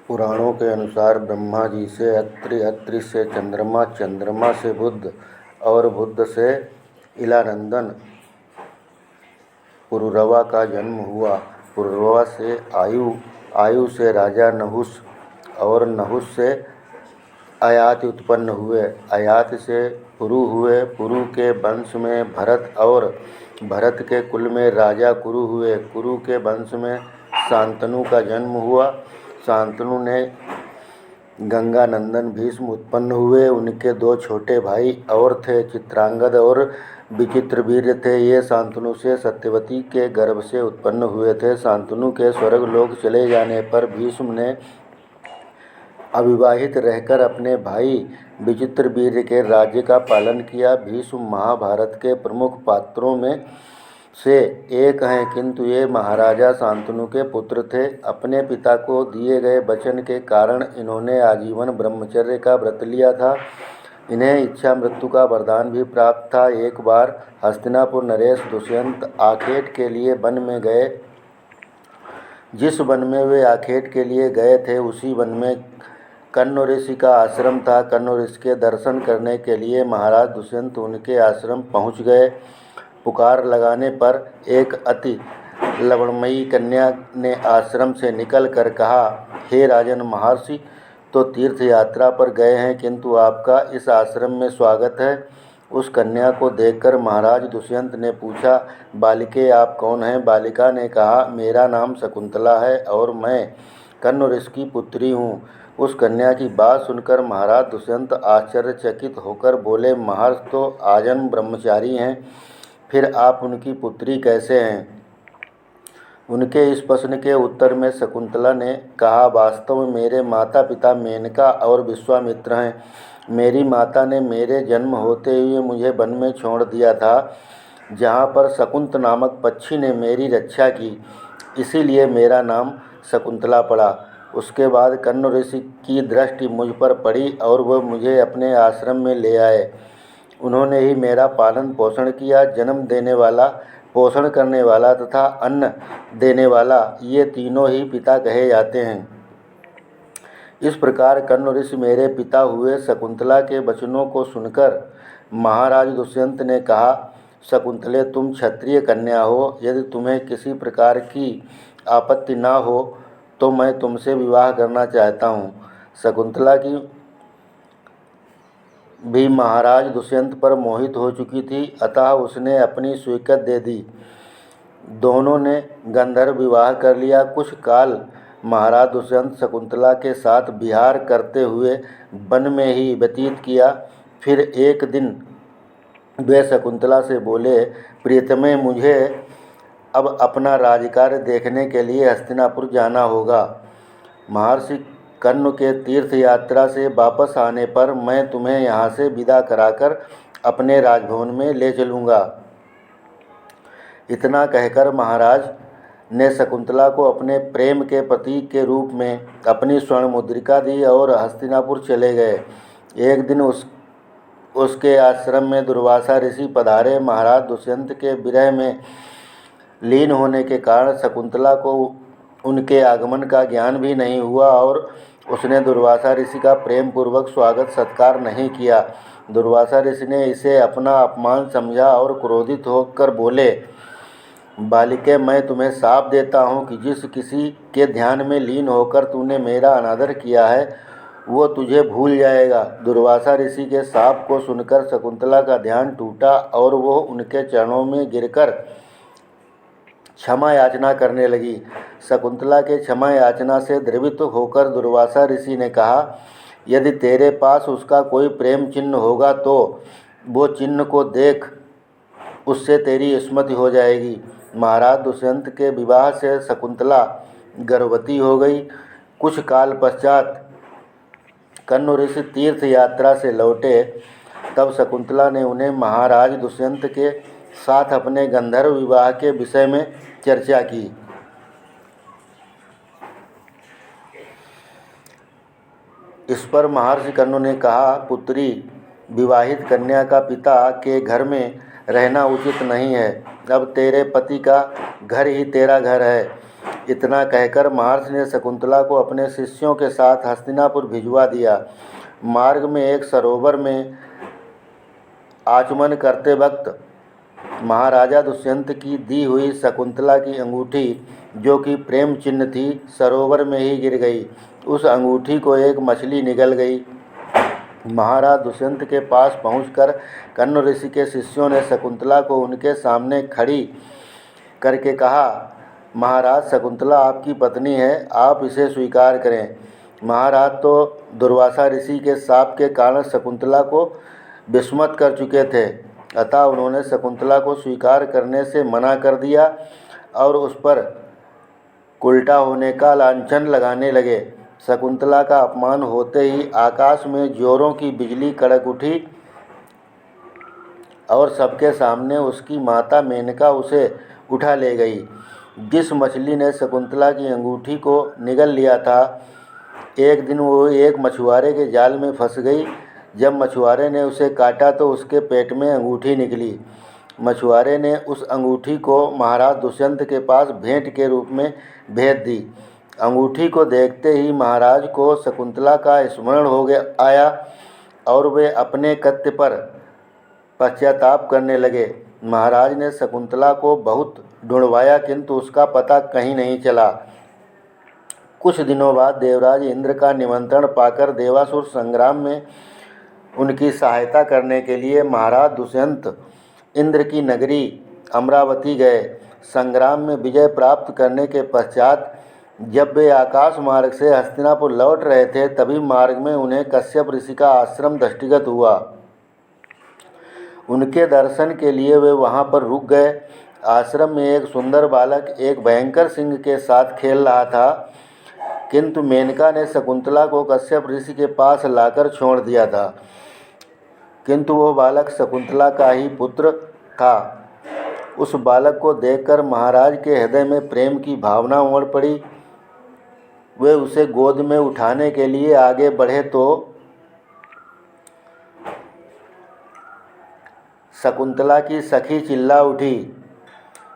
पुराणों के अनुसार ब्रह्मा जी से अत्रि, अत्रि से चंद्रमा, चंद्रमा से बुध और बुध से इलानंदन पुरुरवा का जन्म हुआ। पुरुरवा से आयु, आयु से राजा नहुस और नहुस से अयाति उत्पन्न हुए। अयाति से पुरु हुए। पुरु के वंश में भरत और भरत के कुल में राजा कुरु हुए। कुरु के वंश में शांतनु का जन्म हुआ। शांतनु ने गंगानंदन भीष्म उत्पन्न हुए। उनके दो छोटे भाई और थे, चित्रांगद और विचित्रवीर्य थे। ये शांतनु से सत्यवती के गर्भ से उत्पन्न हुए थे। शांतनु के स्वर्गलोक चले जाने पर भीष्म ने अविवाहित रहकर अपने भाई विचित्रवीर्य के राज्य का पालन किया। भीष्म महाभारत के प्रमुख पात्रों में से एक हैं, किंतु ये महाराजा शांतनु के पुत्र थे। अपने पिता को दिए गए वचन के कारण इन्होंने आजीवन ब्रह्मचर्य का व्रत लिया था। इन्हें इच्छा मृत्यु का वरदान भी प्राप्त था। एक बार हस्तिनापुर नरेश दुष्यंत आखेट के लिए वन में गए। जिस वन में वे आखेट के लिए गए थे उसी वन में कण्व ऋषि का आश्रम था। कण्व ऋषि के दर्शन करने के लिए महाराज दुष्यंत उनके आश्रम पहुंच गए। पुकार लगाने पर एक अति लवणमयी कन्या ने आश्रम से निकल कर कहा, हे राजन महर्षि तो तीर्थ यात्रा पर गए हैं, किंतु आपका इस आश्रम में स्वागत है। उस कन्या को देखकर महाराज दुष्यंत ने पूछा, बालिके आप कौन हैं? बालिका ने कहा, मेरा नाम शकुंतला है और मैं कण्व ऋषि की पुत्री हूँ। उस कन्या की बात सुनकर महाराज दुष्यंत आश्चर्यचकित होकर बोले, महर्षि तो आजन्म ब्रह्मचारी हैं, फिर आप उनकी पुत्री कैसे हैं? उनके इस प्रश्न के उत्तर में शकुंतला ने कहा, वास्तव में मेरे माता पिता मेनका और विश्वामित्र हैं। मेरी माता ने मेरे जन्म होते हुए मुझे वन में छोड़ दिया था, जहाँ पर शकुंत नामक पक्षी ने मेरी रक्षा की, इसीलिए मेरा नाम शकुंतला पड़ा। उसके बाद कण्व ऋषि की दृष्टि मुझ पर पड़ी और वह मुझे अपने आश्रम में ले आए। उन्होंने ही मेरा पालन पोषण किया। जन्म देने वाला, पोषण करने वाला तथा अन्न देने वाला, ये तीनों ही पिता कहे जाते हैं। इस प्रकार कण्व ऋषि मेरे पिता हुए। शकुंतला के वचनों को सुनकर महाराज दुष्यंत ने कहा, शकुंतले तुम क्षत्रिय कन्या हो, यदि तुम्हें किसी प्रकार की आपत्ति ना हो तो मैं तुमसे विवाह करना चाहता हूँ। शकुंतला की भी महाराज दुष्यंत पर मोहित हो चुकी थी, अतः उसने अपनी स्वीकृति दे दी। दोनों ने गंधर्व विवाह कर लिया। कुछ काल महाराज दुष्यंत शकुंतला के साथ विहार करते हुए वन में ही व्यतीत किया। फिर एक दिन वे शकुंतला से बोले, प्रियतमे मुझे अब अपना राजकार्य देखने के लिए हस्तिनापुर जाना होगा। महर्षि कण्व के तीर्थ यात्रा से वापस आने पर मैं तुम्हें यहाँ से विदा कराकर अपने राजभवन में ले चलूँगा। इतना कहकर महाराज ने शकुंतला को अपने प्रेम के प्रतीक के रूप में अपनी स्वर्ण मुद्रिका दी और हस्तिनापुर चले गए। एक दिन उसके आश्रम में दुर्वासा ऋषि पधारे। महाराज दुष्यंत के विरह में लीन होने के कारण शकुंतला को उनके आगमन का ज्ञान भी नहीं हुआ और उसने दुर्वासा ऋषि का प्रेम पूर्वक स्वागत सत्कार नहीं किया। दुर्वासा ऋषि ने इसे अपना अपमान समझा और क्रोधित होकर बोले, बालिके मैं तुम्हें शाप देता हूँ कि जिस किसी के ध्यान में लीन होकर तूने मेरा अनादर किया है वो तुझे भूल जाएगा। दुर्वासा ऋषि के शाप को सुनकर शकुंतला का ध्यान टूटा और वो उनके चरणों में गिरकर क्षमा याचना करने लगी। शकुंतला के क्षमा याचना से द्रवित होकर दुर्वासा ऋषि ने कहा, यदि तेरे पास उसका कोई प्रेम चिन्ह होगा तो वो चिन्ह को देख, उससे तेरी स्मृति हो जाएगी। महाराज दुष्यंत के विवाह से शकुंतला गर्भवती हो गई। कुछ काल पश्चात कण्व ऋषि तीर्थ यात्रा से लौटे, तब शकुंतला ने उन्हें महाराज दुष्यंत के साथ अपने गंधर्व विवाह के विषय में चर्चा की। इस पर महर्षि कण्व ने कहा, पुत्री, विवाहित कन्या का पिता के घर में रहना उचित नहीं है। अब तेरे पति का घर ही तेरा घर है, इतना कहकर महर्षि ने शकुंतला को अपने शिष्यों के साथ हस्तिनापुर भिजवा दिया। मार्ग में एक सरोवर में आचमन करते वक्त महाराजा दुष्यंत की दी हुई शकुंतला की अंगूठी, जो कि प्रेम चिन्ह थी, सरोवर में ही गिर गई। उस अंगूठी को एक मछली निगल गई। महाराज दुष्यंत के पास पहुंचकर कण्व ऋषि के शिष्यों ने शकुंतला को उनके सामने खड़ी करके कहा, महाराज, शकुंतला आपकी पत्नी है, आप इसे स्वीकार करें। महाराज तो दुर्वासा ऋषि के शाप के कारण शकुंतला को विस्मत कर चुके थे, अतः उन्होंने शकुंतला को स्वीकार करने से मना कर दिया और उस पर उल्टा होने का लांछन लगाने लगे। शकुंतला का अपमान होते ही आकाश में जोरों की बिजली कड़क उठी और सबके सामने उसकी माता मेनका उसे उठा ले गई। जिस मछली ने शकुंतला की अंगूठी को निगल लिया था, एक दिन वो एक मछुआरे के जाल में फंस गई। जब मछुआरे ने उसे काटा तो उसके पेट में अंगूठी निकली। मछुआरे ने उस अंगूठी को महाराज दुष्यंत के पास भेंट के रूप में भेज दी। अंगूठी को देखते ही महाराज को शकुंतला का स्मरण हो गया आया और वे अपने कृत्य पर पश्चाताप करने लगे। महाराज ने शकुंतला को बहुत ढूंढवाया, किंतु उसका पता कहीं नहीं चला। कुछ दिनों बाद देवराज इंद्र का निमंत्रण पाकर देवासुर संग्राम में उनकी सहायता करने के लिए महाराज दुष्यंत इंद्र की नगरी अमरावती गए। संग्राम में विजय प्राप्त करने के पश्चात जब वे आकाश मार्ग से हस्तिनापुर लौट रहे थे, तभी मार्ग में उन्हें कश्यप ऋषि का आश्रम दृष्टिगत हुआ। उनके दर्शन के लिए वे वहां पर रुक गए। आश्रम में एक सुंदर बालक एक भयंकर सिंह के साथ खेल रहा था, किंतु मेनका ने शकुंतला को कश्यप ऋषि के पास लाकर छोड़ दिया था, किंतु वो बालक शकुंतला का ही पुत्र था। उस बालक को देखकर महाराज के हृदय में प्रेम की भावना उमड़ पड़ी। वे उसे गोद में उठाने के लिए आगे बढ़े तो शकुंतला की सखी चिल्ला उठी,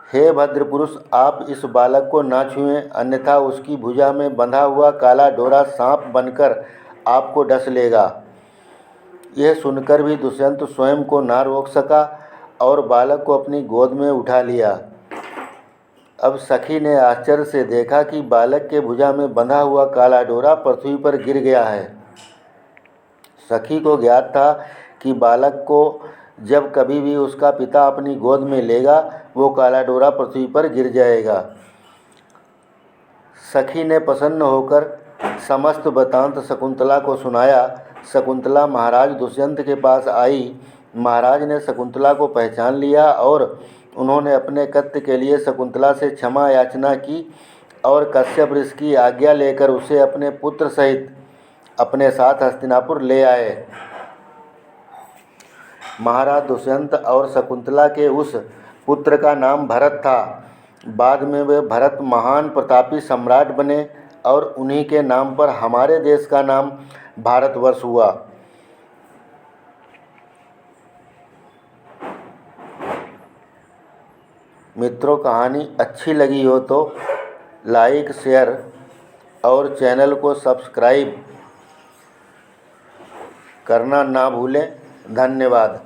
हे भद्रपुरुष, आप इस बालक को ना छुएं, अन्यथा उसकी भुजा में बंधा हुआ काला डोरा सांप बनकर आपको डस लेगा। यह सुनकर भी दुष्यंत स्वयं को ना रोक सका और बालक को अपनी गोद में उठा लिया। अब सखी ने आश्चर्य से देखा कि बालक के भुजा में बंधा हुआ काला डोरा पृथ्वी पर गिर गया है। सखी को ज्ञात था कि बालक को जब कभी भी उसका पिता अपनी गोद में लेगा, वो काला डोरा पृथ्वी पर गिर जाएगा। सखी ने प्रसन्न होकर समस्त वृत्तांत शकुंतला को सुनाया। शकुंतला महाराज दुष्यंत के पास आई। महाराज ने शकुंतला को पहचान लिया और उन्होंने अपने कृत्य के लिए शकुंतला से क्षमा याचना की और कश्यप ऋषि की आज्ञा लेकर उसे अपने पुत्र सहित अपने साथ हस्तिनापुर ले आए। महाराज दुष्यंत और शकुंतला के उस पुत्र का नाम भरत था। बाद में वे भरत महान प्रतापी सम्राट बने और उन्हीं के नाम पर हमारे देश का नाम भारतवर्ष हुआ। मित्रों, कहानी अच्छी लगी हो तो लाइक, शेयर और चैनल को सब्सक्राइब करना ना भूलें। धन्यवाद।